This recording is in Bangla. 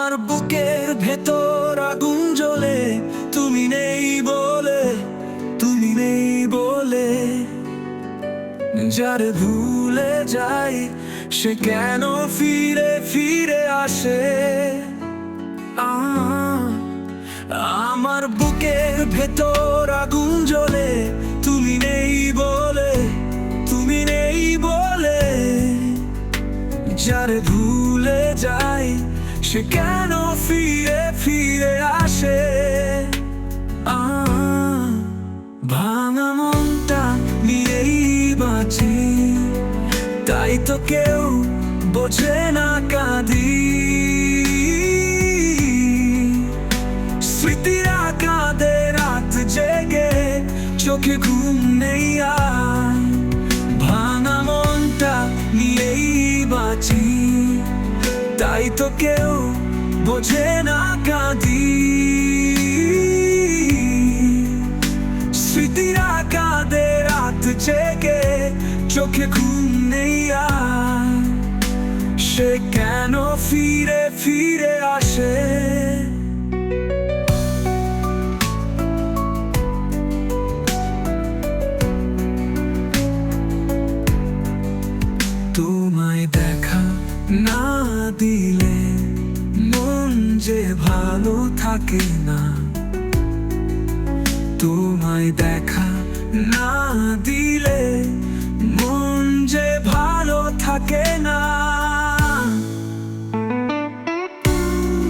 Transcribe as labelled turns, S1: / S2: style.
S1: আমার বুকের ভেতর আগুন জ্বলে, তুমি নেই বলে, তুমি নেই বলে। যারে ভুলে যাই সে কেন ফিরে ফিরে আসে? আমার বুকের ভেতর আগুন জ্বলে, তুমি নেই বলে, তুমি নেই বলে। যারে ভুলে যাই সে কেন ফিরে ফিরে আসে? ভাঙা মনটা নিয়েই বাঁচি, তাই তো কেউ বোঝে না কাঁদি। স্মৃতিরা কাঁদে রাত জেগে, চোখে ঘুম নেই আর। ভাঙা মনটা নিয়েই বাঁচি, তাই তো কেউ বোঝে না কাঁদি। স্মৃতিরা কাঁদে রাত জেগে, চোখে ঘুম নেই আর। সে কেন ফিরে ফিরে আসে? তোমায় দেখা না দিলে মন যে ভালো থাকে না। তোমায় দেখা না দিলে মন যে ভালো থাকে না।